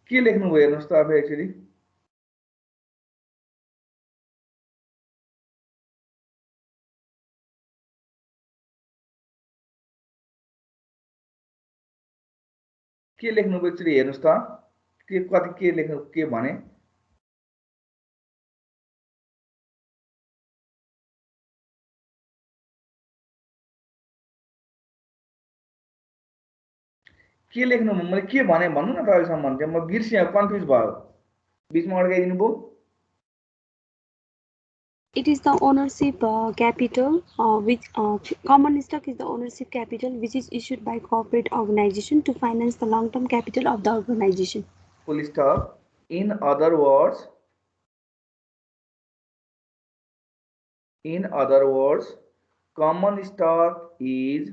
के लेख्नुभयो हेर्नुहोस् त अब एक्चुअली के लेख्नुभयो एक्चुअली हेर्नुहोस् त के कति के लेख्नु के भने के लेख्नु मैले के भने भन्नु न त अहिलेसम्म चाहिँ म बिर्सेँ कन्फ्युज भयो बिचमा अड्काइदिनु भयो It is the ownership capital, which common stock is the ownership capital which is issued by corporate organization to finance the long-term capital of the organization. Full stop. In other words, common stock is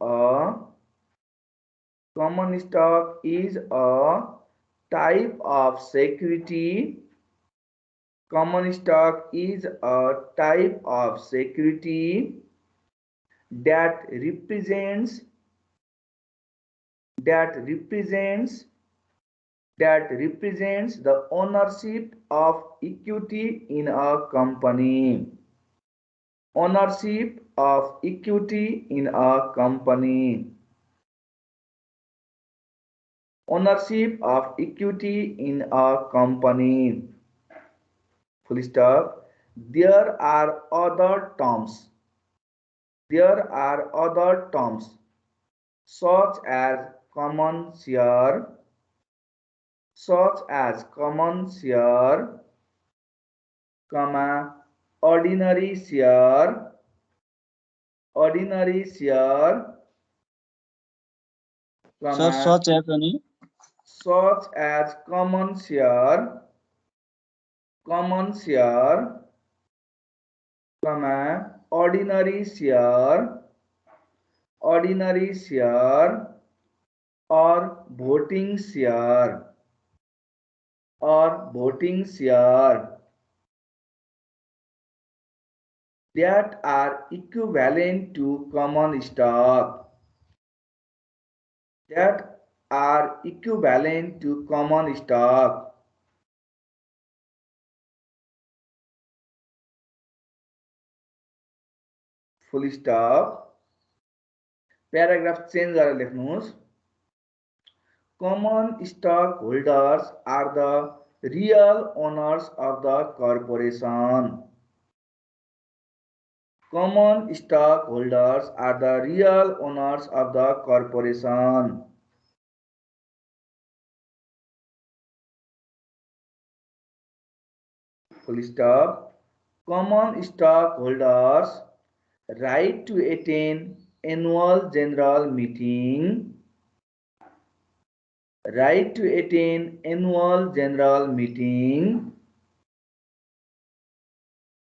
a type of security. Common stock is a type of security that represents the ownership of equity in a company. Ownership of equity in a company. Ownership of equity in a company. Full stop. There are other terms. Such as common share, ordinary share, Sir, such as any? such as common share, ordinary share, or voting share, that are equivalent to common stock. Full stop. Paragraph change गरेर लेख्नुहोस्. Common stockholders are the real owners of the corporation. Common stockholders are the real owners of the corporation. Full stop. Common stockholders right to attend annual general meeting. Right to attend annual general meeting.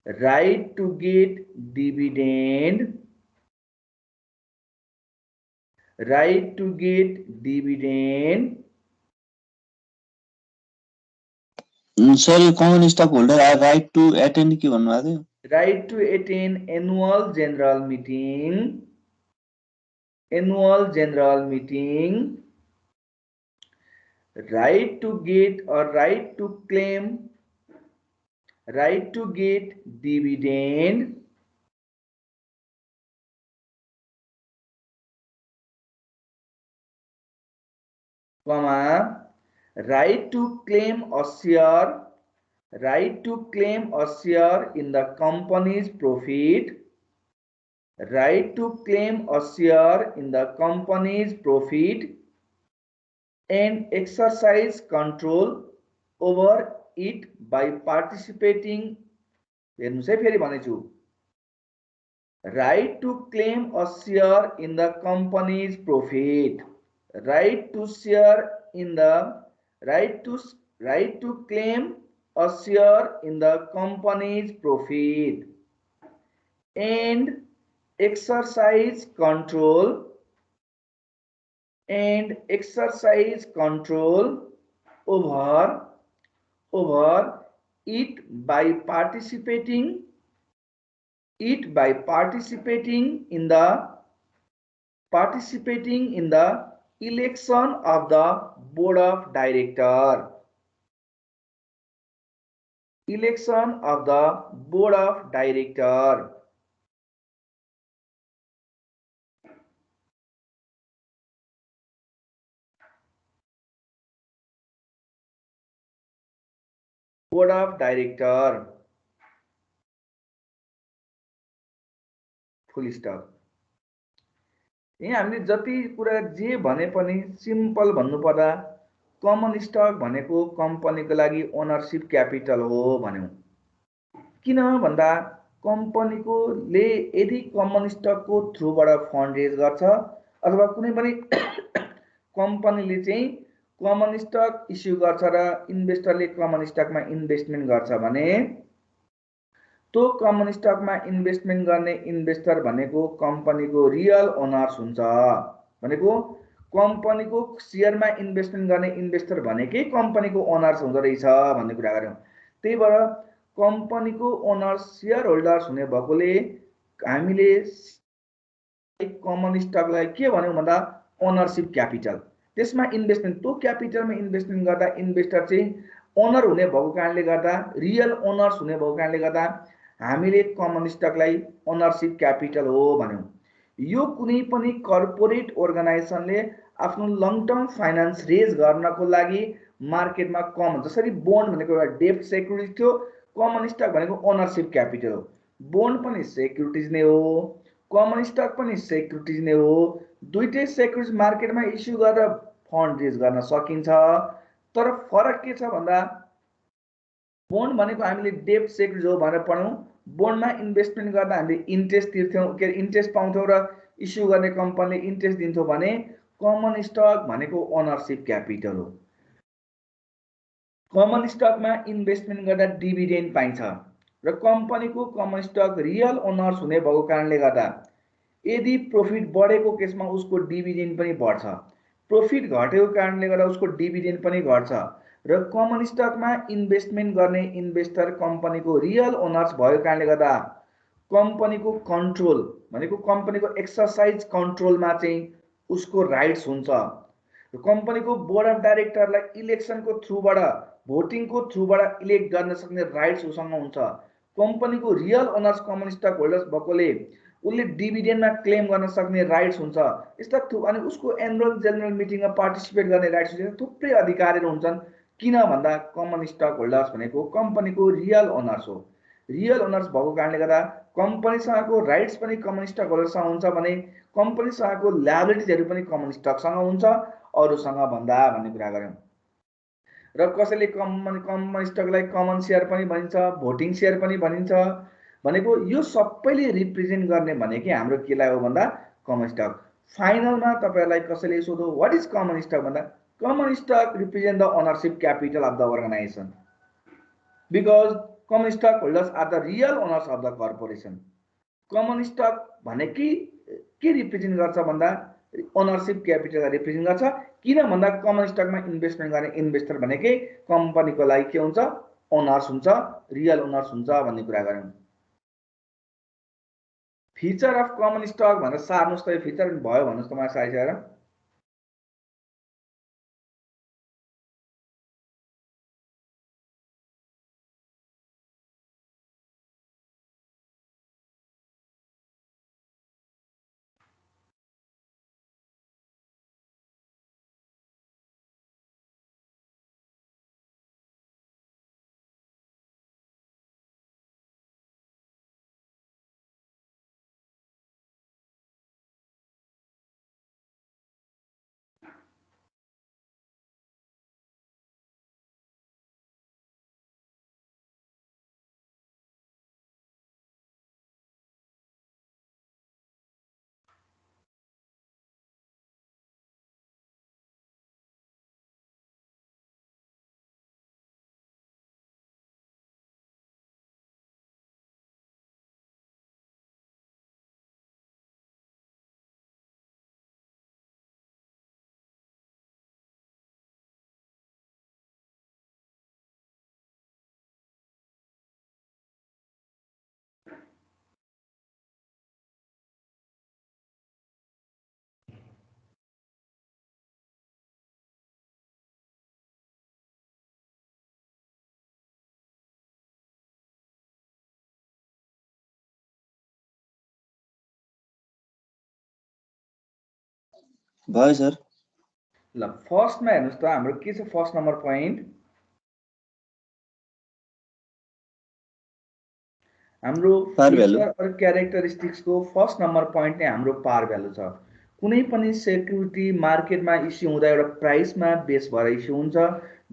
Right to get dividend. Right to get dividend. Sorry, common stockholder are right to attend के भन्नु भएको थियो? Right to attend annual general meeting. Annual general meeting. Right to get or right to claim. Right to get dividend. Comma, right to claim a share. Right to claim a share in the company's profit. Right to claim a share in the company's profit and exercise control over it by participating. हेर्नुस् है फेरि भनेछु. Right to claim a share in the company's profit. Right to claim a share in the company's profit and exercise control over it by participating in the Election of the board of director. Election of the board of director. Board of director. Full stop. यहाँ हामीले जति कुरा जे भने पनि simple भन्नुपर्दा common stock भनेको कम्पनीको लागि ओनरशिप क्यापिटल हो भन्यौं। किन भन्दा कम्पनीको ले यदि कमन स्टकको थ्रुबाट फन्ड रेज गर्छ अथवा कुनै पनि कम्पनीले चाहिँ कमन स्टक इस्यु गर्छ र इन्भेस्टरले कमन स्टकमा इन्भेस्टमेन्ट गर्छ भने तो कमन स्टकमा इन्भेस्टमेन्ट गर्ने इन्भेस्टर भनेको कम्पनीको रियल ओनर्स हुन्छ। भनेको कम्पनीको शेयरमा इन्भेस्टमेन्ट गर्ने इन्भेस्टर भनेकै कम्पनीको ओनर्स हुँदो रहेछ भन्ने कुरा गर्यौं। त्यही भएर कम्पनीको ओनर्स शेयर होल्डर्स हुने भएकोले हामीले कमन स्टकलाई के भन्यौं भन्दा ओनरशिप क्यापिटल। त्यसमा इन्भेस्टमेन्ट तो क्यापिटलमा इन्भेस्टमेन्ट गर्दा इन्भेस्टर चाहिँ ओनर हुने भएको कारणले गर्दा रियल ओनर्स हुने भएको कारणले गर्दा हामीले कमन स्टकलाई ओनरशिप क्यापिटल हो भन्यौं। यो कुनै पनि कर्पोरेट अर्गनाइजेसनले आफ्नो लङ टर्म फाइनान्स रेज गर्नको लागि मार्केटमा कमन जसरी बोन्ड भनेको एउटा डेब्ट सेक्युरिटी थियो, कमन स्टक भनेको ओनरशिप क्यापिटल हो। बोन्ड पनि सेक्युरिटिज नै हो, कमन स्टक पनि सेक्युरिटिज नै हो। दुईटै सेक्युरिटिज मार्केटमा इस्यु गरेर फन्ड रेज गर्न सकिन्छ। तर फरक के छ भन्दा बोन्ड भनेको हामीले डेब्ट सेक्युरिटिज हो भनेर पढ्यौं। बोन्डमा इन्भेस्टमेन्ट गर्दा हामीले इन्ट्रेस्ट तिर्थ्यौं के इन्ट्रेस्ट पाउँथ्यौं र इस्यु गर्ने कम्पनीले इन्ट्रेस्ट दिन्थ्यो भने कमन स्टक भनेको ओनरशिप क्यापिटल हो। कमन स्टकमा इन्भेस्टमेन्ट गर्दा डिभिडेन्ड पाइन्छ र कम्पनीको कमन स्टक रियल ओनर्स हुने भएको कारणले गर्दा यदि प्रॉफिट बढेको केसमा उसको डिभिडेन्ड पनि बढ्छ, प्रॉफिट घटेको कारणले गर्दा उसको डिभिडेन्ड पनि घट्छ र कमन स्टकमा इन्भेस्टमेन्ट गर्ने इन्भेस्टर कम्पनीको रियल ओनर्स भएको कारणले गर्दा कम्पनीको कन्ट्रोल भनेको कम्पनीको एक्सरसाइज कन्ट्रोलमा चाहिँ उसको राइट्स हुन्छ। कम्पनीको बोर्ड अफ डाइरेक्टरलाई इलेक्सनको थ्रुबाट भोटिङको थ्रुबाट इलेक्ट गर्न सक्ने राइट्स उसँग हुन्छ। कम्पनीको real owners common stock holders भएकोले उसले डिभिडेन्डमा क्लेम गर्न सक्ने राइट्स हुन्छ। यस्ता अनि उसको एनुअल जेनरल मिटिङमा पार्टिसिपेट गर्ने राइट्स हुन्छ। थुप्रै अधिकारहरू हुन्छन्। किन भन्दा कमन स्टक होल्डर्स भनेको कम्पनीको रियल ओनर्स हो। रियल ओनर्स भएको कारणले गर्दा कम्पनीसँगको राइट्स पनि कमन स्टक होल्डरसँग हुन्छ भने कम्पनीसँगको लायबिलिटिजहरू पनि कमन स्टकसँग हुन्छ अरूसँग भन्दा भन्ने कुरा गर्यौं। र कसैले कमन स्टकलाई कमन शेयर पनि भनिन्छ, भोटिङ शेयर पनि भनिन्छ। भनेको यो सबैले रिप्रेजेन्ट गर्ने भनेकै हाम्रो केलाई हो भन्दा कमन स्टक। फाइनलमा तपाईहरुलाई कसैले सोधो व्हाट इज कमन स्टक भन्दा common stock represent the ownership capital of the organisation because common stock holders are the real owners of the corporation. Common stock भनेकै के रिप्रेजेन्ट गर्छ भन्दा ओनरशिप क्यापिटल रिप्रेजेन्ट गर्छ। किन भन्दा कमन स्टकमा investment गर्ने इन्भेस्टर भनेकै कम्पनीको लागि के हुन्छ ओनर्स हुन्छ, रियल ओनर्स हुन्छ भन्ने कुरा गर्यौं। फीचर अफ कमन स्टक भनेर सार्नुस् त फीचर भयो भन्नुस् त मलाई साइज भयो सर। ल फर्स्टमा हेर्नुस् त हाम्रो के छ फर्स्ट नम्बर पोइन्ट हाम्रो Par value. फिचर और क्यारेक्टरिस्टिक्स को फर्स्ट नम्बर पोइन्ट नै हाम्रो पार भ्यालु छ। कुनै पनि सेक्युरिटी मार्केटमा इस्यु हुँदा एउटा प्राइसमा बेस भएर इस्यु हुन्छ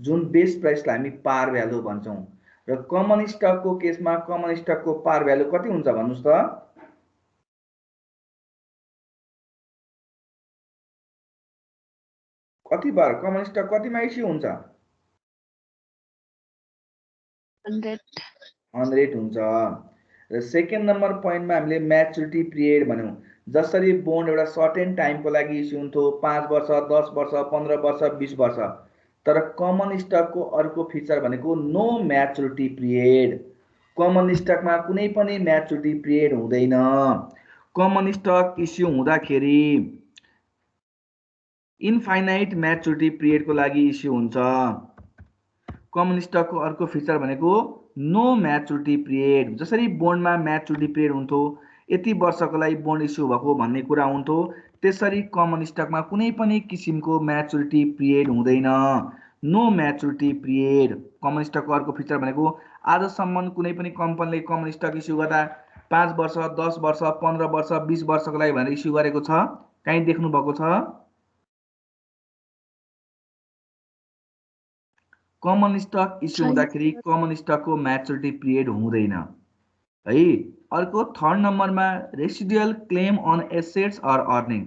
जुन बेस प्राइसलाई हामी पार भ्यालु भन्छौँ र कमन स्टकको केसमा कमन स्टकको पार भ्यालु कति हुन्छ भन्नुस् त कति बार कमन स्टक कतिमा इस्यु हुन्छ 100 हुन्छ र सेकेन्ड नम्बर पोइन्टमा हामीले म्याचुरिटी पिरियड भन्यौं जसरी बोन्ड एउटा सर्टेन टाइमको लागि इस्यु हुन्थ्यो 5 वर्ष 10 वर्ष 15 वर्ष 20 वर्ष तर कमन स्टकको अर्को फिचर भनेको नो म्याचुरिटी पिरियड कमन स्टकमा कुनै पनि म्याचुरिटी पिरियड हुँदैन कमन स्टक इस्यु हुँदाखेरि इनफाइनाइट म्याचुरिटी पिरियडको लागि इस्यु हुन्छ कमन स्टकको अर्को फिचर भनेको नो म्याचुरिटी पिरियड जसरी बोन्डमा म्याचुरिटी पिरियड हुन्थ्यो यति वर्षको लागि बोन्ड इस्यु भएको भन्ने कुरा हुन्थ्यो त्यसरी कमन स्टकमा कुनै पनि किसिमको म्याचुरिटी पिरियड हुँदैन नो म्याचुरिटी पिरियड कमन स्टकको अर्को फिचर भनेको आजसम्म कुनै पनि कम्पनीले कमन स्टक इस्यु गर्दा 5 वर्ष 10 वर्ष 15 वर्ष 20 वर्षको लागि भनेर इस्यु गरेको छ कहीँ देख्नु भएको छ कमन स्टक इस्यु हुँदाखेरि कमन स्टकको म्याचुरिटी पिरियड हुँदैन है अर्को थर्ड नम्बरमा residual claim on assets or earning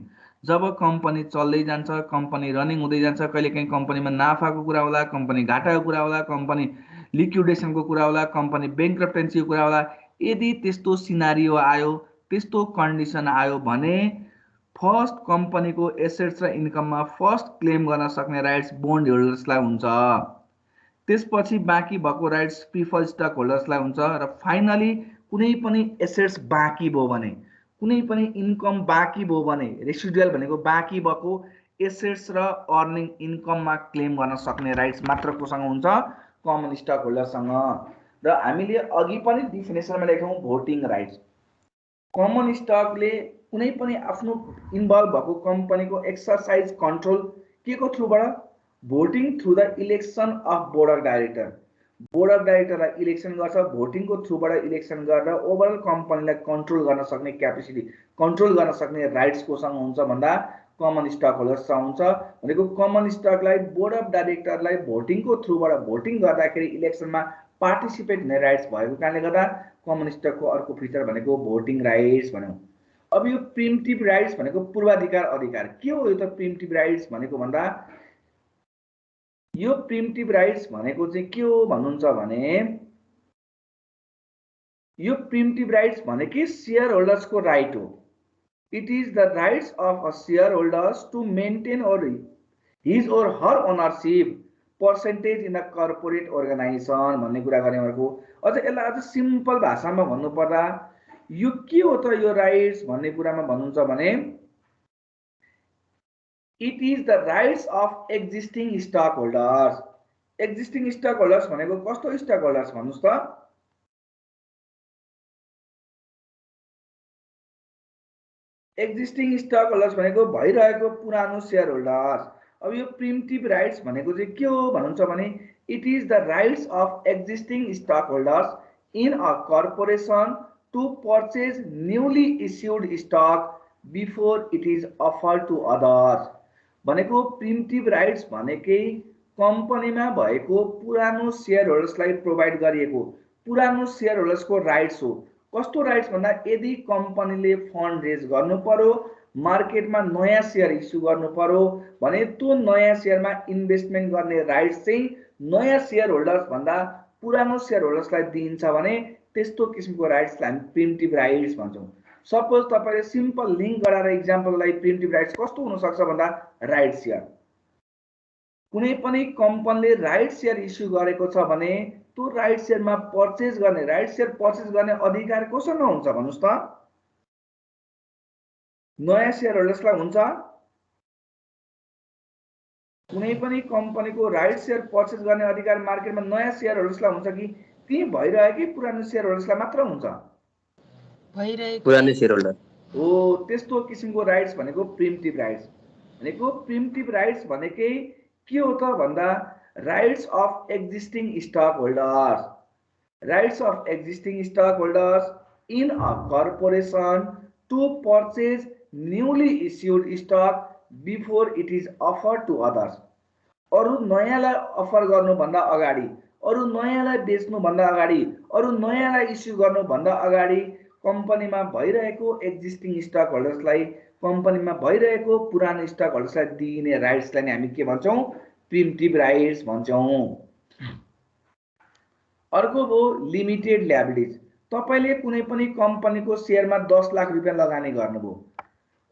जब कम्पनी चल्दै जान्छ कम्पनी रनिङ हुँदै जान्छ कहिलेकाहीँ कम्पनीमा नाफाको कुरा होला कम्पनी घाटाको कुरा होला कम्पनी लिक्विडेसनको कुरा होला कम्पनी बैंक्रप्टेन्सीको कुरा होला यदि त्यस्तो सिनारियो आयो त्यस्तो कन्डिसन आयो भने फर्स्ट कम्पनीको एसेट्स र इन्कममा फर्स्ट क्लेम गर्न सक्ने राइट्स बोन्ड होल्डर्सलाई हुन्छ त्यसपछि बाँकी भएको राइट्स प्रिफर्ड स्टक होल्डर्सलाई हुन्छ र फाइनली कुनै पनि एसेट्स बाँकी भयो भने कुनै पनि इन्कम बाँकी भयो भने रेसिडुअल भनेको बाँकी भएको एसेट्स र अर्निङ इन्कममा क्लेम गर्न सक्ने राइट्स मात्र कोसँग हुन्छ कमन स्टक होल्डरसँग र हामीले अघि पनि डिफिनेसनमा लेख्यौं भोटिङ राइट्स कमन स्टकले कुनै पनि आफ्नो इन्भल्भ भएको कम्पनीको एक्सरसाइज कन्ट्रोल के को थ्रुबाट voting through the election of board of डाइरेक्टरलाई इलेक्सन गर्छ भोटिङको थ्रुबाट इलेक्सन गरेर ओभरअल कम्पनीलाई कन्ट्रोल गर्न सक्ने क्यापेसिटी कन्ट्रोल गर्न सक्ने राइट्स कोसँग हुन्छ भन्दा कमन स्टक होल्डर्ससँग हुन्छ भनेको कमन स्टकलाई बोर्ड अफ डाइरेक्टरलाई भोटिङको थ्रुबाट भोटिङ गर्दाखेरि इलेक्सनमा पार्टिसिपेट हुने राइट्स भएको कारणले गर्दा कमन स्टकको अर्को फिचर भनेको भोटिङ राइट्स भन्यौं अब यो प्रिम्प्टिभ राइट्स भनेको पूर्वाधिकार अधिकार के हो यो त प्रिम्प्टिभ राइट्स भनेको भन्दा यो प्रिम्प्टिभ राइट्स भनेको चाहिँ के हो भन्नुहुन्छ भने यो प्रिम्प्टिभ राइट्स भनेकै शेयर होल्डर्सको राइट हो it is the rights of a shareholders to maintain or his or her ownership percentage in the corporate organisation भन्ने कुरा गर्ने भनेको अझ यसलाई अझ सिम्पल भाषामा भन्नुपर्दा यो के हो त यो राइट्स भन्ने कुरामा भन्नुहुन्छ भने it is the rights of existing stockholders existing stockholders भनेको कस्तो stockholders भन्नुस् त existing stockholders भनेको भइरहेको पुरानो शेयर होल्डर्स अब यो प्रिम्प्टिभ राइट्स भनेको चाहिँ के हो भन्नुहुन्छ भने it is the rights of existing stockholders in a corporation to purchase newly issued stock before it is offered to others भनेको प्रिम्प्टिभ राइट्स भनेकै कम्पनीमा भएको पुरानो शेयर होल्डर्सलाई प्रोभाइड गरिएको पुरानो शेयर होल्डर्सको राइट्स हो कस्तो राइट्स भन्दा यदि कम्पनीले फन्ड रेज गर्नु पर्यो मार्केटमा नयाँ शेयर इस्यु गर्नु पर्यो भने त्यो नयाँ शेयरमा इन्भेस्टमेन्ट गर्ने राइट्स चाहिँ नयाँ शेयर होल्डर्स भन्दा पुरानो शेयर होल्डर्सलाई दिइन्छ भने त्यस्तो किसिमको राइट्सलाई हामी प्रिम्प्टिभ राइट्स भन्छौं सपोज तपाईले सिम्पल लिंक गराएर एक्जाम्पललाई प्रिम्प्टिभ राइट्स कस्तो हुन सक्छ भन्दा राइट शेयर कुनै पनि कम्पनीले राइट शेयर इस्यु गरेको छ भने त्यो राइट शेयरमा पर्चेज गर्ने राइट शेयर पर्चेज गर्ने अधिकार कोसँग हुन्छ भन्नुस् त नयाँ शेयर होल्डर्सलाई हुन्छ कुनै पनि कम्पनीको राइट शेयर पर्चेज गर्ने अधिकार मार्केटमा नयाँ शेयर होल्डर्सलाई हुन्छ कि ती भइरहेकै पुरानो शेयर होल्डर्सलाई मात्र हुन्छ पुरानो शेयर होल्डर हो त्यस्तो किसिमको राइट्स भनेको प्रिम्प्टिभ राइट्स भनेको प्रिमिटिभ राइट्स भनेकै के हो त भन्दा rights of existing stock holders, rights of existing stockholders in a corporation to purchase newly issued stock before it is offered to others. अरु नयाँलाई अफर गर्नुभन्दा अगाडि, अरु नयाँलाई बेच्नुभन्दा अगाडि, अरु नयाँलाई इस्यु गर्नुभन्दा अगाडि कम्पनीमा भइरहेको एक्जिस्टिङ स्टक होल्डर्सलाई, कम्पनीमा भइरहेको पुरानो स्टक होल्डर्सलाई दिइने राइट्सलाई नै हामी के भन्छौँ? प्रिमिटिभ राइट्स भन्छौँ। अर्को हो लिमिटेड ल्याबिलिटिज। तपाईले कुनै पनि कम्पनीको शेयरमा 10 लाख रुपैयाँ लगानी गर्नुभयो,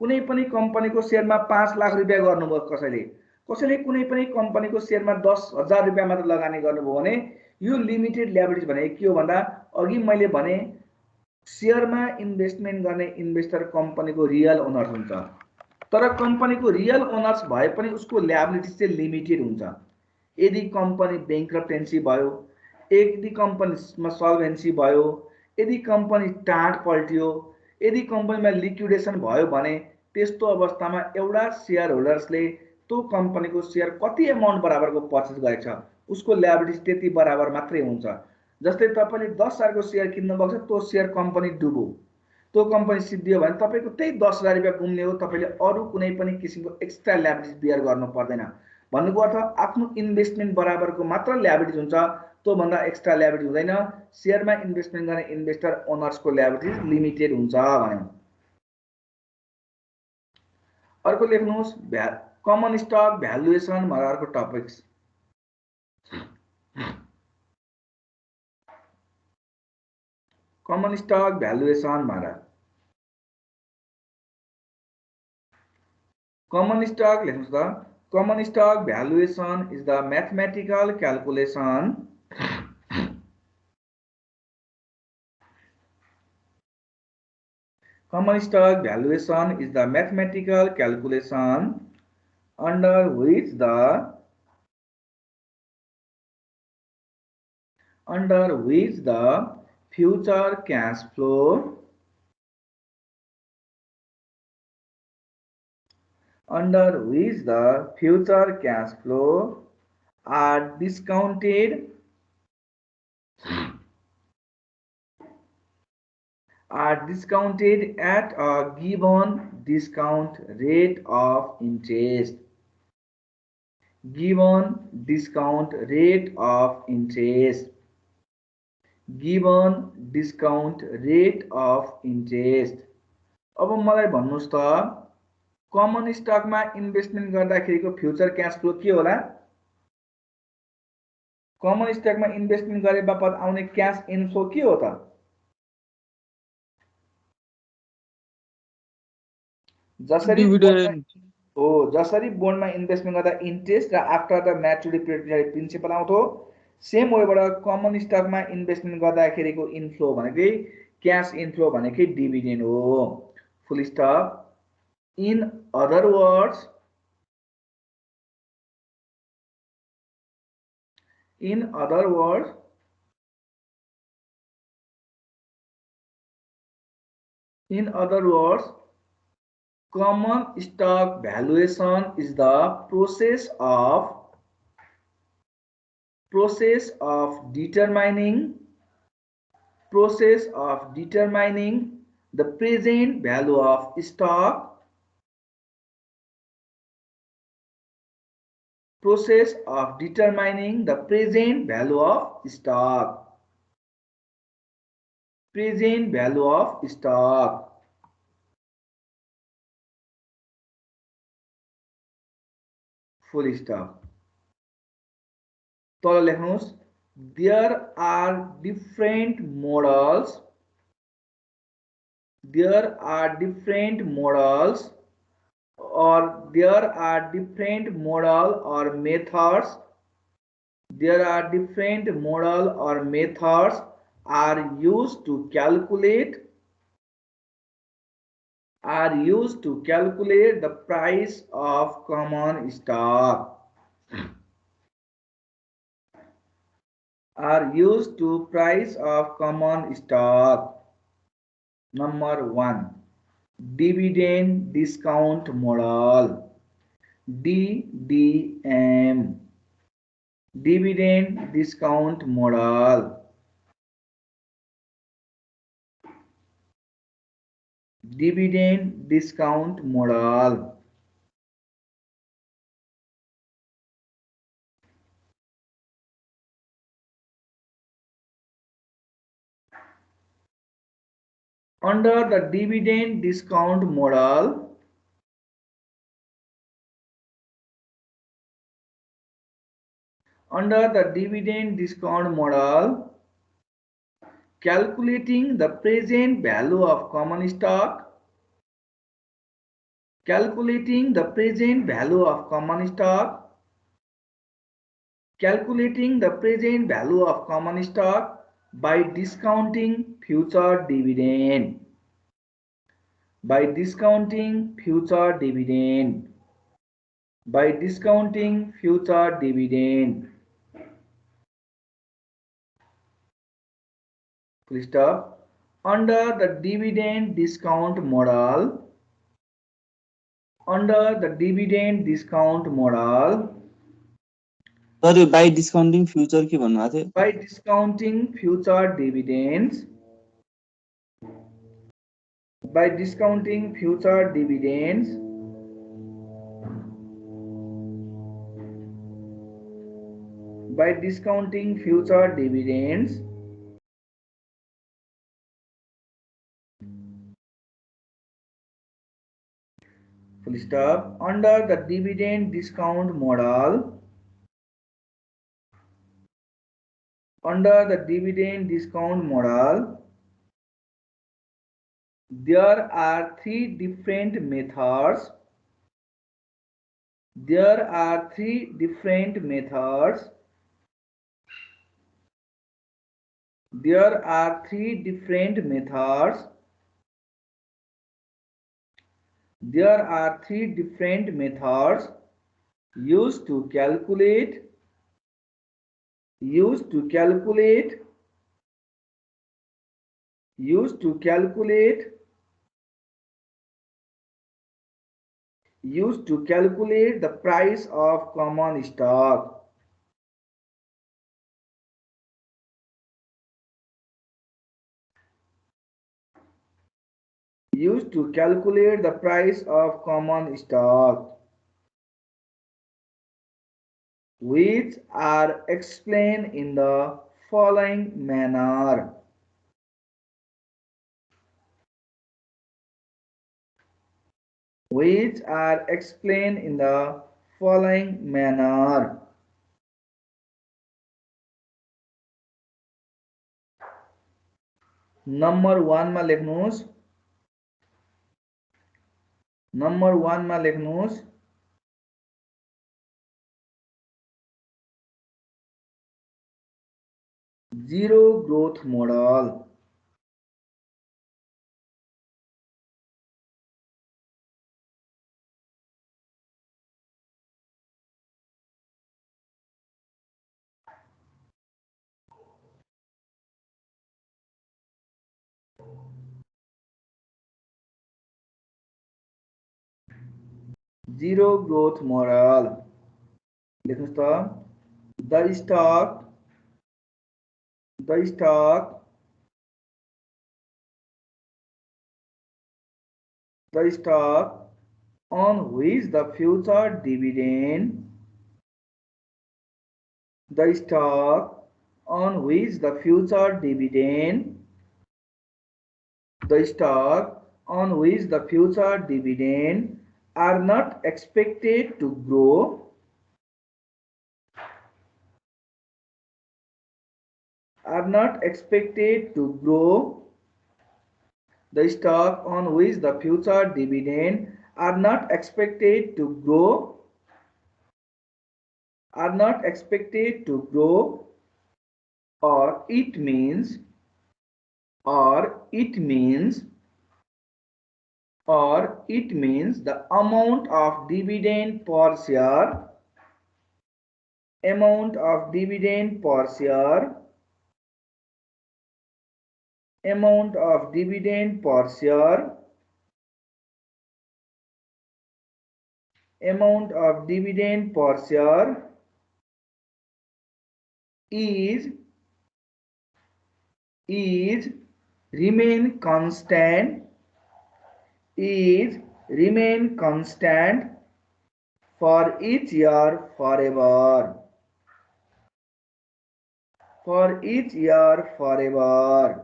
कुनै पनि कम्पनीको शेयरमा 5 लाख रुपैयाँ गर्नुभयो, कसैले कुनै पनि कम्पनीको शेयरमा 10,000 रुपैयाँ मात्र लगानी गर्नुभयो भने यो लिमिटेड ल्याबिलिटिज भनेको के हो भन्दा अघि मैले भने शेयरमा इन्भेस्टमेन्ट गर्ने इन्भेस्टर कम्पनीको रियल ओनर्स हुन्छ, तर कम्पनीको रियल ओनर्स भए पनि उसको ल्याबिलिटिज चाहिँ लिमिटेड हुन्छ। यदि कम्पनी बैंक्रप्टेन्सी भयो, यदि कम्पनीमा सल्भेन्सी भयो, यदि कम्पनी टाढ पल्ट्यो, यदि कम्पनीमा लिक्विडेसन भयो भने त्यस्तो अवस्थामा एउटा शेयर होल्डर्सले त्यो कम्पनीको शेयर कति अमाउन्ट बराबरको पर्चेस गरेको छ उसको ल्याबिलिटिज त्यति बराबर मात्रै हुन्छ। जस्तै तपाईले 10,000 को शेयर किन्नुभएको छ, त्यो शेयर कम्पनी डुब्यो, त्यो कम्पनी सिद्धियो भने तपाईको त्यही 10,000 रुपैयाँ गुम्ने हो, तपाईले अरु कुनै पनि किसिमको एक्स्ट्रा ल्याबिलिटिज बियर गर्नु पर्दैन। भन्नुको अर्थ आफ्नो इन्भेस्टमेन्ट बराबरको मात्र ल्याबिलिटिज हुन्छ, त्यो भन्दा एक्स्ट्रा ल्याबिलिटिज हुँदैन। शेयरमा इन्भेस्टमेन्ट गर्ने इन्भेस्टर ओनर्सको ल्याबिलिटिज लिमिटेड हुन्छ भन्यौं। अर्को लेख्नुहोस् कमन स्टक भ्यालुएसन भनेर अर्को टपिक्स। कमन स्टक भ्यालुएसन भनेर कमन स्टक लेख्नुहोस् त। Common stock valuation is the mathematical calculation Common stock valuation is the mathematical calculation under which the future cash flow are discounted at a given discount rate of interest. Given discount rate of interest. अब मलाई भन्नुस् त common स्टकमा investment गर्दाखेरिको future cash flow के होला? Common स्टकमा investment गरे बापत आउने क्याश इनफ्लो के हो त? जसरी बोन्डमा इन्भेस्टमेन्ट गर्दा इन्ट्रेस्ट र after the maturity period principal आउँथ्यो, सेम वेबाट कमन स्टकमा इन्भेस्टमेन्ट गर्दाखेरिको इनफ्लो भनेकै क्याश इनफ्लो भनेकै डिभिडेन्ड हो। Full stop. In other words, common stock valuation is the process of determining the present value of stock. Process of determining the present value of stock. Full stop. तल लेख्नुहोस् there are different models or there are different methods are used to calculate the price of common stock. Number 1, dividend discount model. DDM, dividend discount model. Dividend discount model. Under the dividend discount model, calculating the present value of common stock, calculating the present value of common stock, calculating the present value of common stock by discounting future dividend, by discounting future dividend, by discounting future dividend. Full stop. Under the dividend discount model, under the dividend discount model, sir by discounting future के भन्नु भएको थियो? by discounting future dividends, by discounting future dividends, by discounting future dividends, full stop. Under the dividend discount model, under the dividend discount model, there are three different methods. There are three different methods. There are three different methods. There are three different methods used to calculate, used to calculate, used to calculate, used to calculate the price of common stock. Used to calculate the price of common stock, which are explained in the following manner. Which are explained in the following manner. Number 1 मा लेख्नुस्, number 1 मा लेख्नुस्, zero growth model. Zero growth model लेख्नुस् त. The stock on which the future dividend, the stock on which the future dividend, the stock on which the future dividend are not expected to grow, are not expected to grow, the stock on which the future dividend are not expected to grow, are not expected to grow, or it means, or it means, or it means the amount of dividend per share, amount of dividend per share, amount of dividend per share amount of dividend per share is remain constant for each year forever. For each year forever.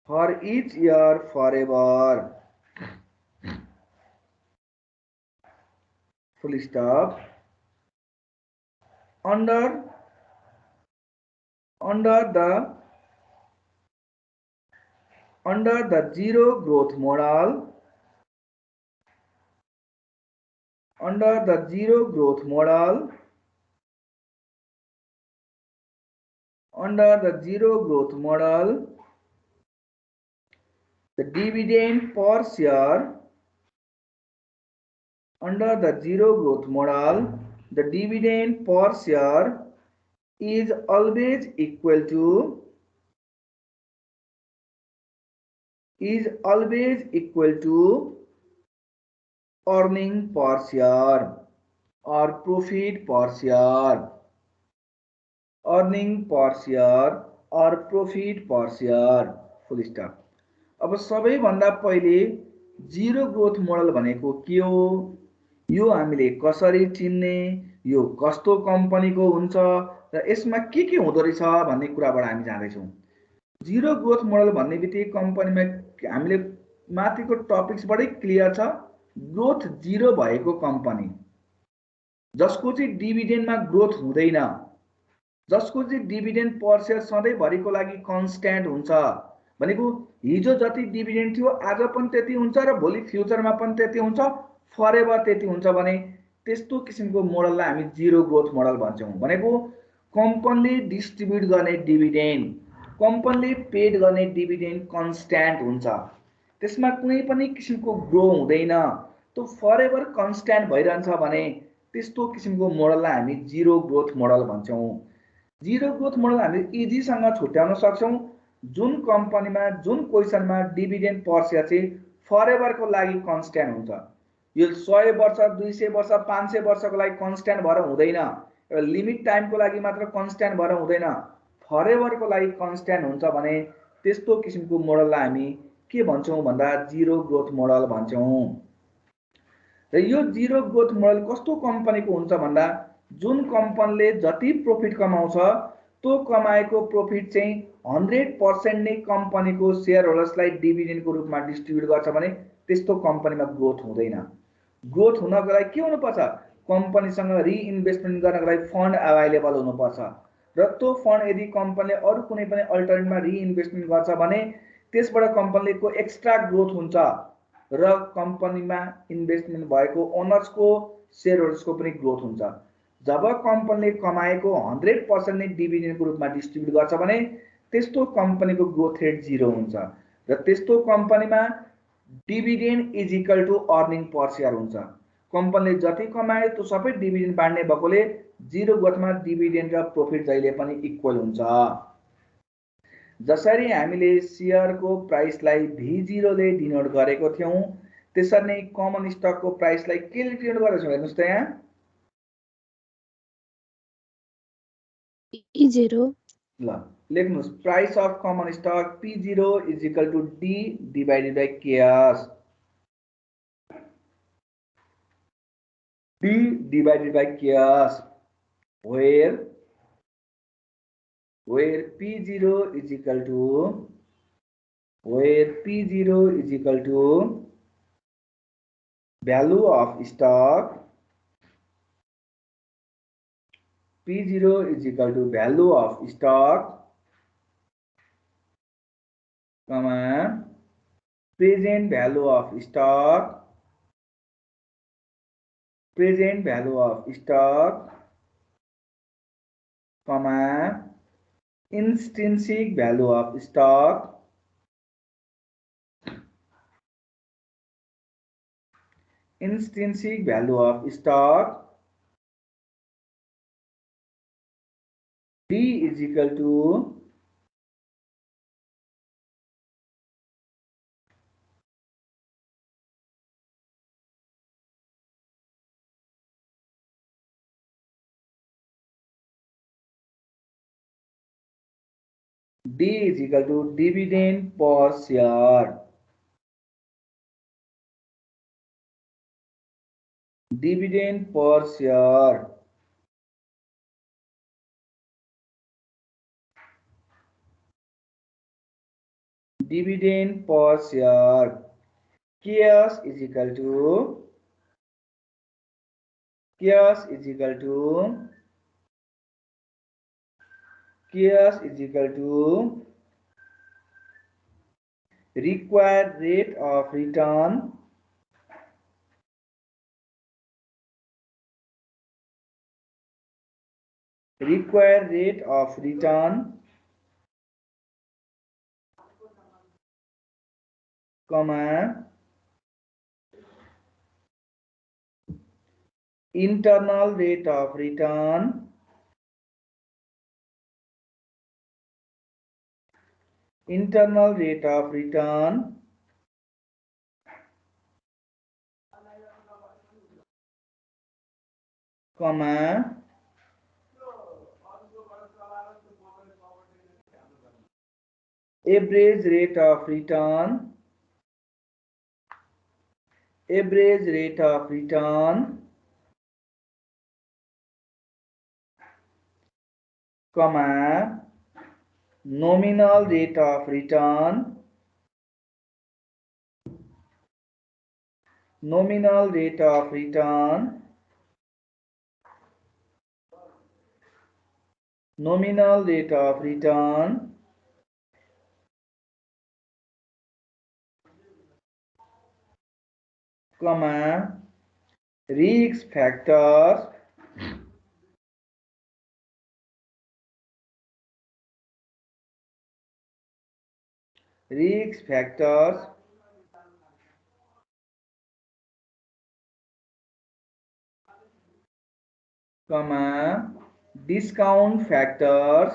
For each year forever. Full stop. Under the zero growth model, the dividend per share the dividend per share is always equal to earning per share or profit per share. Earning per share or profit per share. Full stop. अब सबैभन्दा पहिले zero growth model भनेको के हो, यो हामीले कसरी चिन्ने, यो कस्तो कम्पनीको हुन्छ र यसमा के हुँदो रहेछ भन्ने कुराबाट हामी जाँदैछौँ। जीरो ग्रोथ मोडल भन्ने बित्तिकै कम्पनीमा हामीले माथिको टपिक्सबाटै क्लियर छ, ग्रोथ जीरो भएको कम्पनी जसको चाहिँ डिभिडेन्डमा ग्रोथ हुँदैन, जसको चाहिँ डिभिडेन्ड पर शेयर सधैँभरिको लागि कन्स्ट्यान्ट हुन्छ, भनेको हिजो जति डिभिडेन्ड थियो आज पनि त्यति हुन्छ र भोलि फ्युचरमा पनि त्यति हुन्छ, फरेभर त्यति हुन्छ भने त्यस्तो किसिमको मोडललाई हामी जीरो ग्रोथ मोडल भन्छौँ। भनेको कम्पनीले डिस्ट्रिब्युट गर्ने डिभिडेन्ड, कम्पनीले पेड गर्ने डिभिडेन्ड कन्स्ट्यान्ट हुन्छ, त्यसमा कुनै पनि किसिमको ग्रो हुँदैन, त्यो फरेभर कन्स्ट्यान्ट भइरहन्छ भने त्यस्तो किसिमको मोडललाई हामी जीरो ग्रोथ मोडल भन्छौँ। जीरो ग्रोथ मोडल हामीले इजीसँग छुट्याउन सक्छौँ, जुन कम्पनीमा जुन क्वेसनमा डिभिडेन्ड पर शेयर चाहिँ फरेभरको लागि कन्स्ट्यान्ट हुन्छ, यो 100 वर्ष 200 वर्ष 500 वर्षको लागि कन्स्ट्यान्ट भएर हुँदैन, एउटा लिमिट टाइमको लागि मात्र कन्स्ट्यान्ट भएर हुँदैन, फरेभरको लागि कन्स्ट्यान्ट हुन्छ भने त्यस्तो किसिमको मोडललाई हामी के भन्छौँ भन्दा जीरो ग्रोथ मोडल भन्छौँ। र यो जीरो ग्रोथ मोडल कस्तो कम्पनीको हुन्छ भन्दा जुन कम्पनीले जति प्रॉफिट कमाउँछ त्यो कमाएको प्रॉफिट चाहिँ 100% नै कम्पनीको शेयर होल्डर्सलाई डिभिडेन्डको रूपमा डिस्ट्रिब्युट गर्छ भने त्यस्तो कम्पनीमा ग्रोथ हुँदैन। ग्रोथ हुनको लागि के हुनुपर्छ, कम्पनीसँग रिइन्भेस्टमेन्ट गर्नको लागि फन्ड अभाइलेबल हुनुपर्छ र त्यो फन्ड यदि कम्पनीले अरू कुनै पनि अल्टरनेटिभमा रिइन्भेस्टमेन्ट गर्छ भने त्यसबाट कम्पनीको एक्स्ट्रा ग्रोथ हुन्छ र कम्पनीमा इन्भेस्टमेन्ट भएको ओनर्सको शेयर होल्डर्सको पनि ग्रोथ हुन्छ। जब कम्पनीले कमाएको 100% नै डिभिडेन्डको रूपमा डिस्ट्रिब्युट गर्छ भने त्यस्तो कम्पनीको ग्रोथ रेट जीरो हुन्छ र त्यस्तो कम्पनीमा dividend is equal to earning per share हुन्छ। कम्पनीले जति कमायो त्यो सबै डिभिडेन्ड बाँड्ने भएकोले जीरो ग्रोथमा डिभिडेन्ड र प्रॉफिट जहिले पनि इक्वल हुन्छ। जसरी हामीले शेयरको प्राइसलाई V0 ले डिनोट गरेको थियौं त्यसरी नै कमन स्टकको प्राइसलाई के ले डिनोट गरेको छौं, हेर्नुस् त यहाँ P0 ल लेख्नुस्, price of common stock P0 is equal to D divided by KS, D divided by KS, where P0 is equal to value of stock, P0 is equal to value of stock, comma present value of stock, comma intrinsic value of stock, D is equal to D is equal to dividend per share. Dividend per share. Dividend per share. Cash is equal to cash is equal to cash is equal to required rate of return required rate of return comma internal rate of return internal rate of return comma average rate of return average rate of return comma nominal rate of return nominal rate of return nominal rate of return comma risk factors risk factors comma discount factors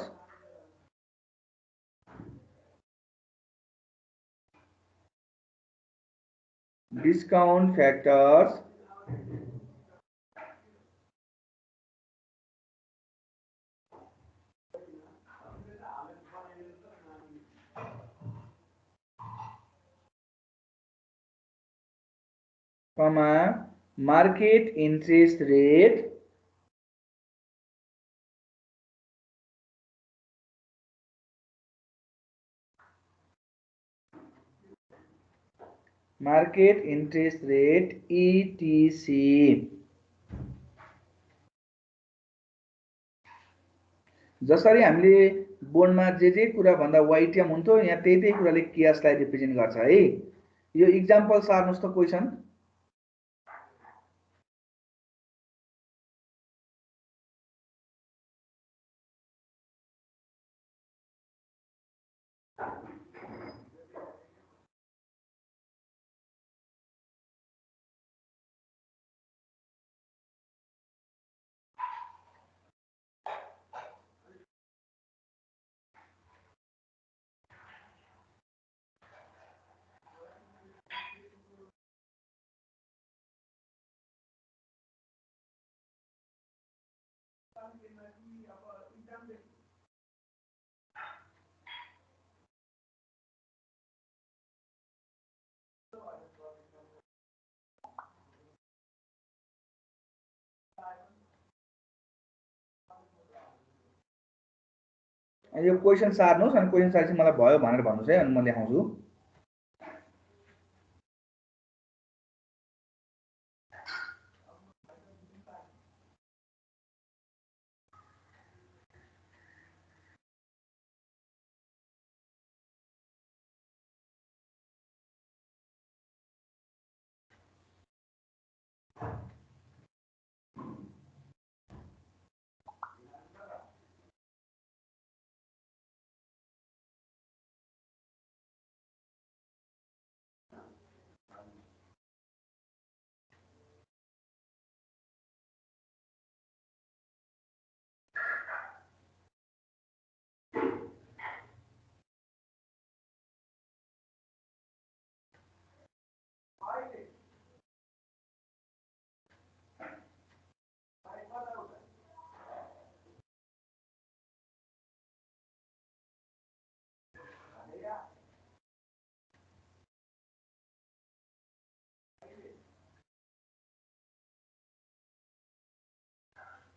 discount factors comma market interest rate market interest rate etc जसरी हामीले बोर्डमा जे कुरा भन्दा वाइटिएम हुन्थ्यो यहाँ त्यही कुराले क्याशलाई रिप्रेजेन्ट गर्छ है यो एक्जाम्पल सार्नुस् त क्वेशन यो क्वेशन सार्नुस् अनि क्वेशन सारेपछि मलाई भयो भनेर भन्नुस् है अनि म लेखाउँछु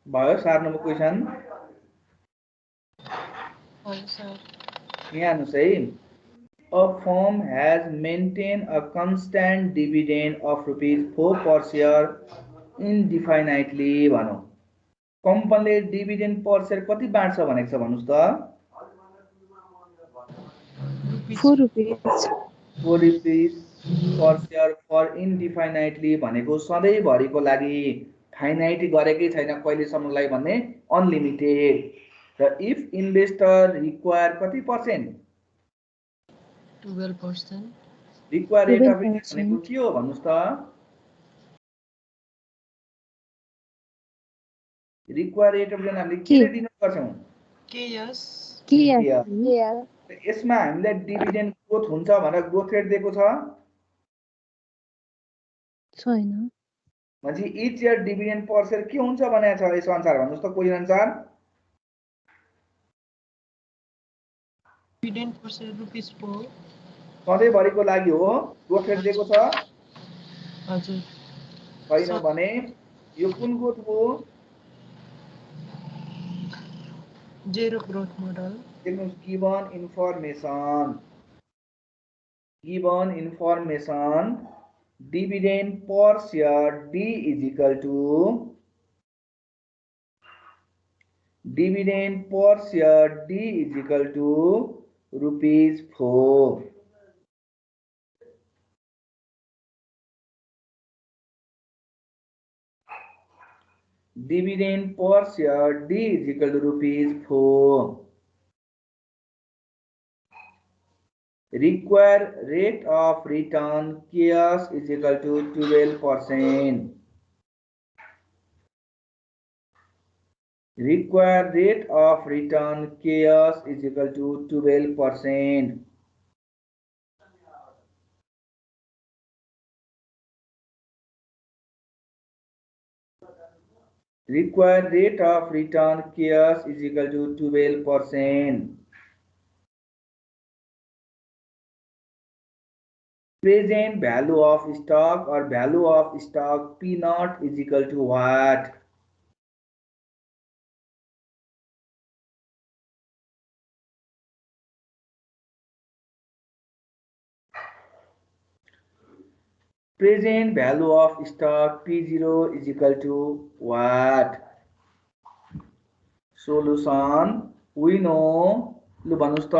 भयो 4 नम्बर क्वेशन हजुर सर यहाँ हेर्नुस् है a firm has maintained a constant dividend of ₹4 per share indefinitely भनौं कम्पनीले डिभिडेन्ड पर शेयर कति बाँड्छ भनेको छ भन्नुस् त ₹4 ₹4 per share for indefinitely भनेको सधैँभरिको लागि फाइनाइट गरेकै छैन कहिलेसम्मलाई भन्ने अनलिमिटेड र इफ इन्भेस्टर रिक्वायर कति percent 12%. Require rate of return भनेको के हो भन्नुस् त रिक्वायर रेट अफ रिटर्न हामीले के दिन पर्छौं KS. यसमा हामीलाई डिभिडेन्ड ग्रोथ हुन्छ भनेर ग्रोथ रेट दिएको छ छैन म्हणजे each year dividend per share के हुन्छ भनेको छ यस अनुसार भन्नुस् त क्वेशन अनुसार Dividend per share ₹4. सधैँभरिको लागि हो ग्रोथ रेट दिएको छ हजुर छैन भने यो कुन ग्रोथ हो zero growth model. देख्नुस् given information dividend per share D is equal to dividend per share D is equal to ₹4 dividend per share D is equal to ₹4 required rate of return chaos is equal to 12%. Required rate of return chaos is equal to 12%. Required rate of return chaos is equal to 12%. Present value of stock or value of stock P naught is equal to what? Present value of stock P0 is equal to what? Solution we know लु भन्नुस् त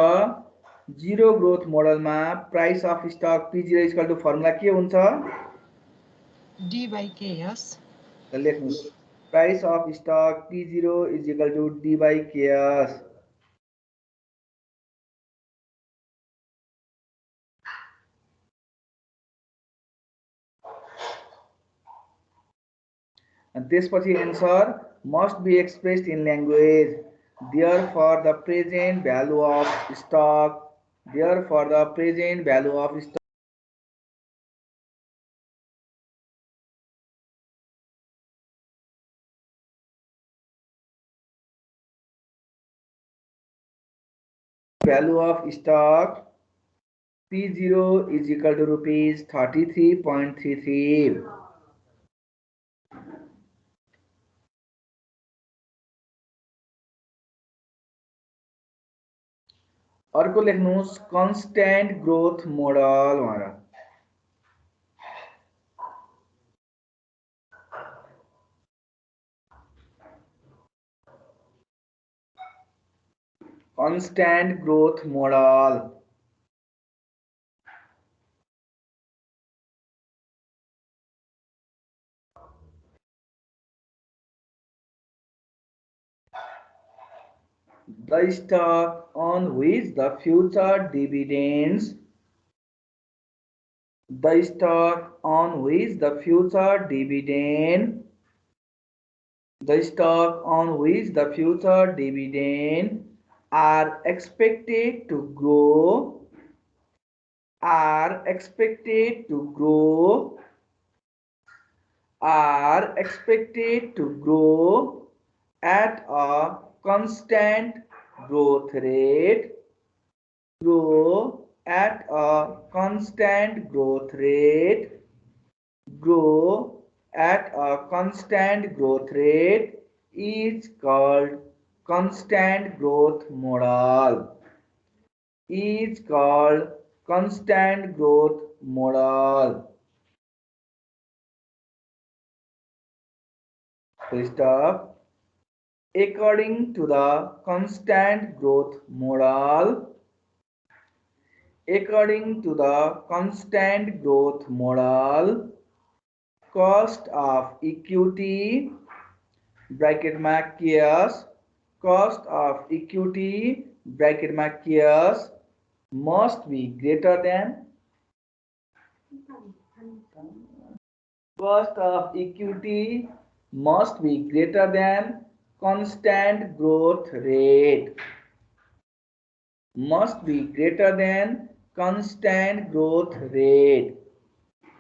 zero growth मोडलमा price of stock P0 is equal to formula के हुन्छ D/KS. लेख्नुस् price of stock P0 is equal to D/KS and त्यसपछि answer must be expressed in language therefore the present value of stock P0 is equal to ₹33.33 अर्को लेख्नुस् constant growth model भनेर constant growth model the stock on which the future dividends are expected to grow at a constant growth rate is called constant growth model. Is called constant growth model. Full stop. According to the constant growth model, according to the constant growth model, cost of equity bracket ma chaos, cost of equity bracket ma chaos must be greater than cost of equity must be greater than constant growth rate, must be greater than constant growth rate,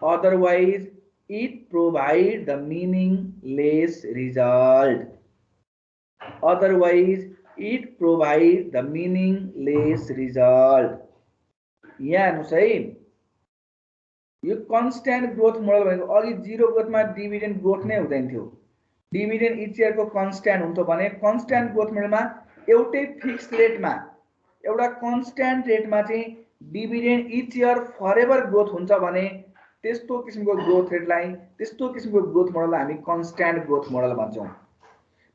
otherwise it provides the meaningless result, otherwise it provides the meaningless result. यहाँ हेर्नुस् है, यो constant growth model भनेको अघि zero ग्रोथमा dividend growth नै हुँदैन थियो, dividend each इयरको constant हुन्छ भने कन्स्ट्यान्ट ग्रोथ मोडलमा एउटै फिक्स रेटमा एउटा कन्स्ट्यान्ट रेटमा चाहिँ डिभिडेन्ड इच इयर फरएभर ग्रोथ हुन्छ भने त्यस्तो किसिमको ग्रोथ रेटलाई, त्यस्तो किसिमको ग्रोथ मोडललाई हामी कन्स्ट्यान्ट ग्रोथ मोडल भन्छौँ।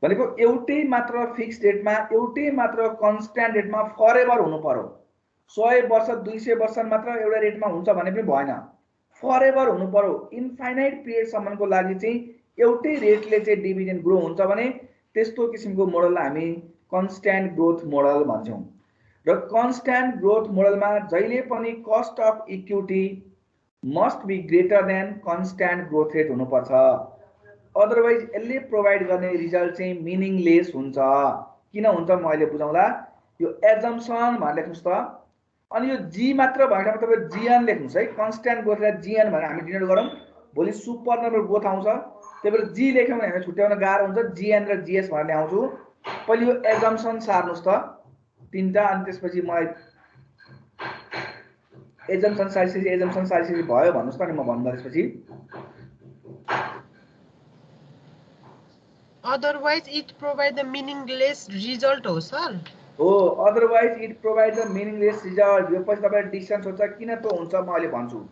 भनेको एउटै मात्र फिक्स रेटमा, एउटै मात्र कन्स्ट्यान्ट रेटमा फरएभर हुनु पर्यो। 100 वर्ष 200 वर्ष मात्र एउटा रेटमा हुन्छ भने पनि भएन, फरएभर हुनु पर्यो। इन्फाइनाइट पिरियडसम्मको लागि चाहिँ एउटै रेटले चाहिँ डिभिडेन्ड ग्रो हुन्छ भने त्यस्तो किसिमको मोडललाई हामी कन्स्ट्यान्ट ग्रोथ मोडल भन्छौँ। र कन्स्ट्यान्ट ग्रोथ मोडलमा जहिले पनि cost of equity must be greater than constant growth rate हुनुपर्छ, अदरवाइज यसले प्रोभाइड गर्ने रिजल्ट चाहिँ मिनिङलेस हुन्छ। किन हुन्छ म अहिले बुझाउँला। यो एजम्पसन भनेर लेख्नुस् त, अनि यो जी मात्र भएन तपाईं जीएन लेख्नुस् है। कन्स्ट्यान्ट ग्रोथलाई जीएन भनेर हामी डिनोट गरौँ, भोलि सुपर नम्बर ग्रोथ आउँछ, त्यही भएर जी लेख्यौँ भने हामी छुट्याउन गाह्रो हुन्छ। जीएन र जीएस भनेर ल्याउँछु। पहिले यो एजम्पसन सार्नुस् त तीनटा, अनि त्यसपछि म एजम्पसन सारिसकेपछि भयो भन्नुस् त, अनि म भन्दा त्यसपछि Otherwise, it provide the meaningless result, हो सर? हो, otherwise it provide the meaningless result. यो पछि तपाईले डिस्टेन्स हुन्छ किन त हुन्छ म अहिले भन्छु।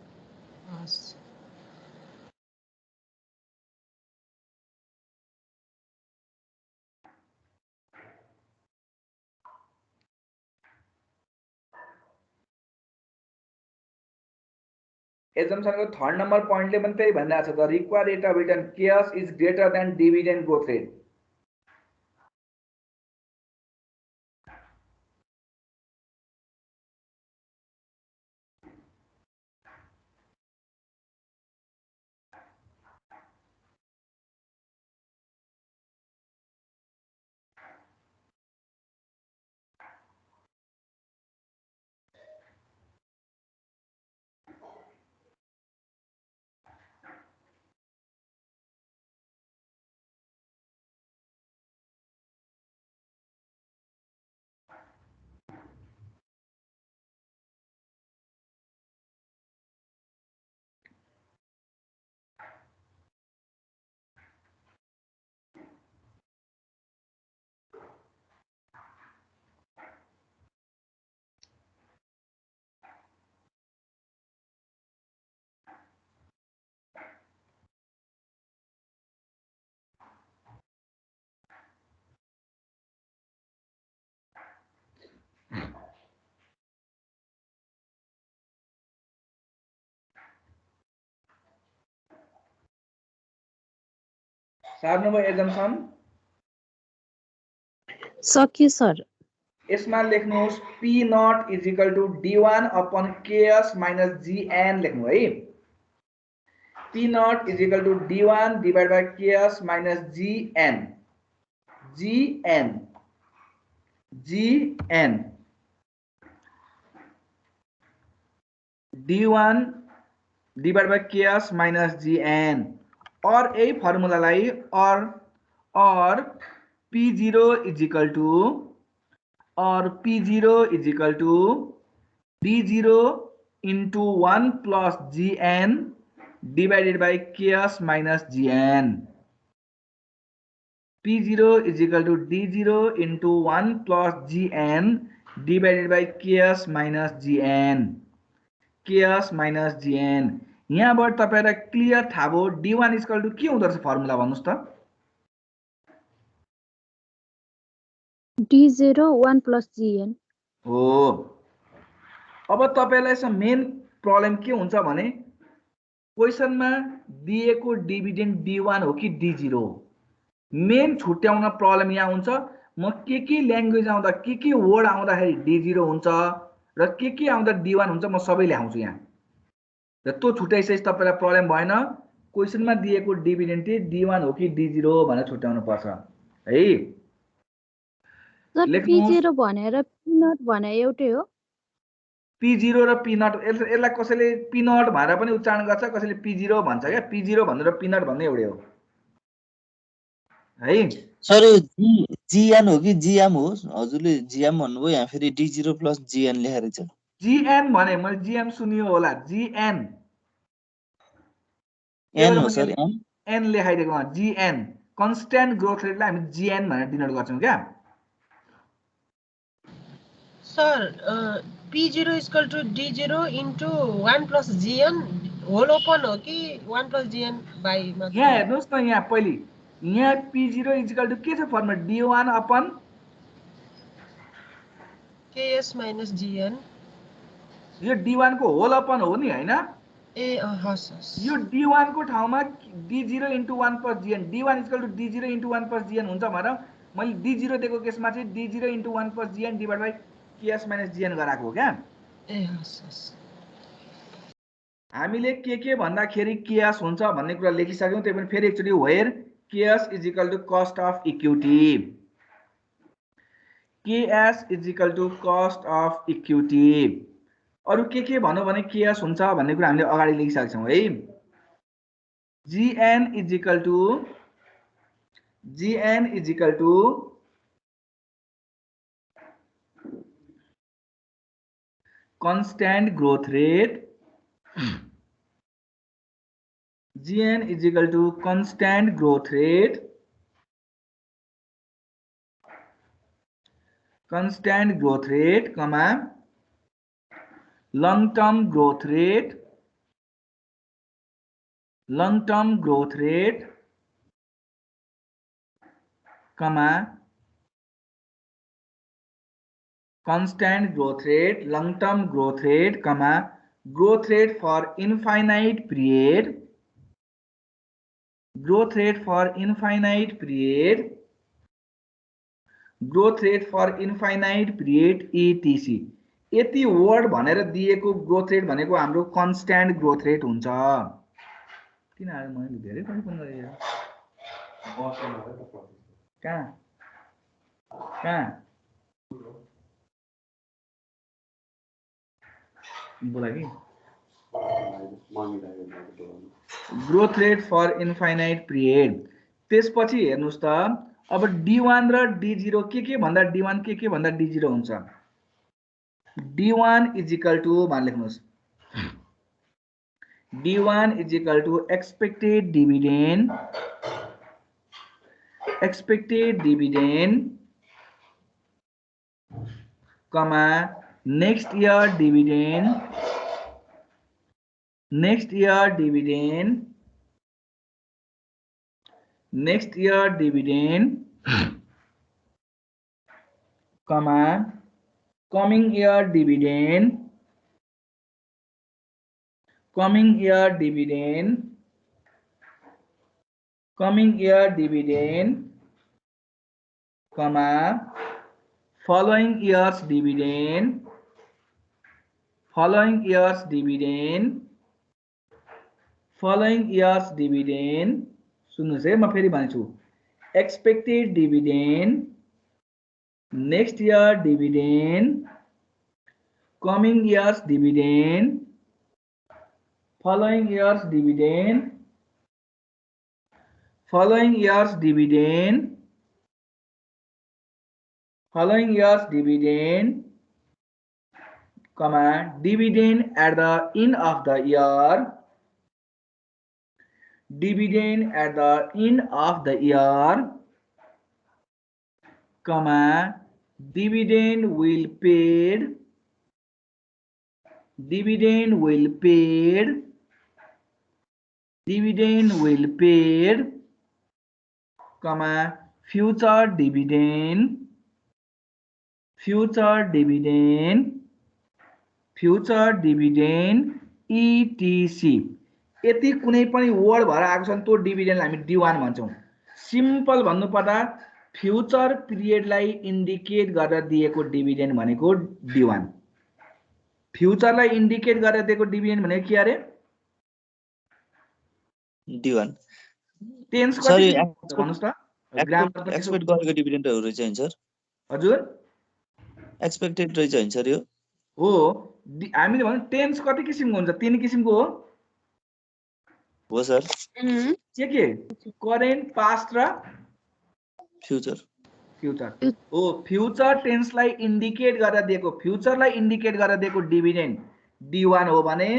एजम्पसनको थर्ड नम्बर पोइन्टले पनि त्यही भनिरहेको छ, the required rate of return KS is greater than dividend growth rate. सार्नुभयो एजम्पसन? सक्यो सर। यसमा लेख्नुहोस् P naught is equal to D1 upon KS minus GN लेख्नु है। P naught is equal to D1 divide by KS minus GN. GN जीएन D1 divide by KS minus जीएन, और यही फर्मुलालाई और P0 is equal to D0 into 1 plus Gn divided by Ks minus Gn। P0 is equal to D0 into 1 plus Gn divided by Ks minus Gn. Ks minus Gn. यहाँबाट तपाईहरुलाई clear थाहा भयो D1 is equal to के हुँदो रहेछ formula भन्नुस् त? D0 1 plus Gn. हो। अब तपाईलाई यसमा मेन प्रब्लम के हुन्छ भने क्वेशनमा दिएको डिभिडेन्ड D1 हो कि D0 हो। मेन छुट्याउन प्रब्लम यहाँ हुन्छ म के ल्याङ्ग्वेज आउँदा के वर्ड आउँदाखेरि D0 हुन्छ र के आउँदा D1 हुन्छ म सबै ल्याउँछु यहाँ। र त्यो छुट्याइसकेपछि तपाईलाई प्रब्लम भएन क्वेशनमा दिएको डिभिडेन्ड चाहिँ D1 हो कि D0 भनेर छुट्याउनु पर्छ है। सर लेख्नुस् P0 भनेर P0 भने एउटै हो? P0 र P0 यसलाई कसैले P0 भनेर पनि उच्चारण गर्छ कसैले P0 भन्छ क्या। P0 भनेर P0 भन्ने एउटै हो है। सर Gn हो कि Gm हो? हजुरले Gm भन्नुभयो यहाँ फेरि D0 plus Gn लेखेर छ। Gn भने मैले Gm सुनियो होला Gn N हो सर N N लेखाइदिएको Gn कन्स्ट्यान्ट ग्रोथ रेटलाई हामी Gn भनेर डिनोट गर्छौं क्या। Sir P0 is equal to D0 into 1 plus Gn whole open हो कि 1 plus Gn by मात्र? यहाँ हेर्नुस् न यहाँ पहिले यहाँ P0 is equal to के छ formula D1 upon Ks minus Gn. यो D1 को होल अपन हो नि हैन? ए हस् हस्। यो D1 को ठाउँमा D0 into 1 plus Gn D1 is equal to D0 into 1 plus Gn हुन्छ भनेर मैले D0 दिएको केसमा चाहिँ D0 into 1 plus Gn divided by Ks minus Gn गराएको हो क्या। ए हस् हस्। हामीले के भन्दाखेरि Ks हुन्छ भन्ने कुरा लेखिसक्यौं। त्यही पनि फेरि एकचोटी where Ks is equal to cost of equity. Ks is equal to cost of equity. अरु के भन्नु भने Ks हुन्छ भन्ने कुरा हामीले अगाडि लेखिसकेका छौं है। Gn is equal to constant growth rate. Gn is equal to constant growth rate. Constant growth rate, comma long-term growth rate. Long-term growth rate, comma constant growth rate, long-term growth rate, comma growth rate for infinite period. Growth rate for infinite period. Growth rate for infinite period etc. यति word भनेर दिएको growth rate भनेको हाम्रो constant growth rate हुन्छ। किन आयो मैले धेरै पनि फोन गरे यार। कहाँ बोला कि growth rate for infinite period. त्यसपछि हेर्नुस् त अब D1 र D0 के भन्दा D1 के भन्दा D0 हुन्छ। D1 is equal to मान लेख्नुस् D1 is equal to expected dividend comma next year dividend comma coming year dividend comma following year's dividend सुन्नुस् है म फेरि भन्छु expected dividend next year dividend coming year's dividend following year's dividend comma dividend at the end of the year comma dividend will paid comma future dividend etc यति कुनै पनि word भएर आएको छ भने त्यो डिभिडेन्ड हामी D1 भन्छौं सिम्पल भन्नु पर्दा फ्युचर पिरियडलाई इन्डिकेट गरेर दिएको डिभिडेन्ड भनेको D1 फ्युचरलाई इन्डिकेट गरेर दिएको डिभिडेन्ड भनेको के अरे D1 टेन्स सरी कति भन्नुस् त ग्रामर एक्सपेक्ट गरेको डिभिडेन्डहरु रहेछ हैन सर हजुर एक्सपेक्टेड रहेछ हैन सर यो हो हामीले भन्नु टेन्स कति किसिमको हुन्छ तीन किसिमको हो सर के करेन्ट पास्ट र फ्युचर हो फ्युचर टेन्सलाई इन्डिकेट गरेर दिएको फ्युचरलाई इन्डिकेट गरेर दिएको डिभिडेन्ड D1 हो भने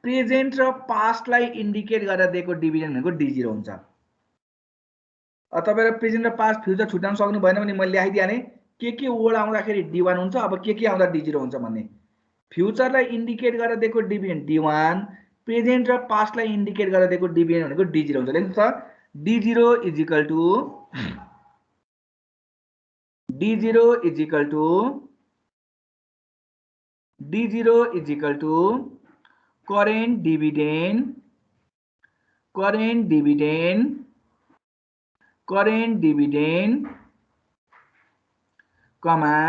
प्रेजेन्ट र पास्टलाई इन्डिकेट गरेर दिएको डिभिडेन्ड भनेको D0 हुन्छ तपाईहरु प्रेजेन्ट र पास्ट फ्युचर छुट्याउन सक्नु भएन भने मैले लेखाइदिए के वर्ड आउँदाखेरि D1 हुन्छ अब के आउँदा D0 हुन्छ भन्ने फ्युचरलाई इन्डिकेट गरेर दिएको डिभिडेन्ड D1 प्रेजेन्ट र पास्टलाई इन्डिकेट गरेर दिएको डिभिडेन्ड भनेको D0 हुन्छ लेख्नु त D0 is equal to current dividend comma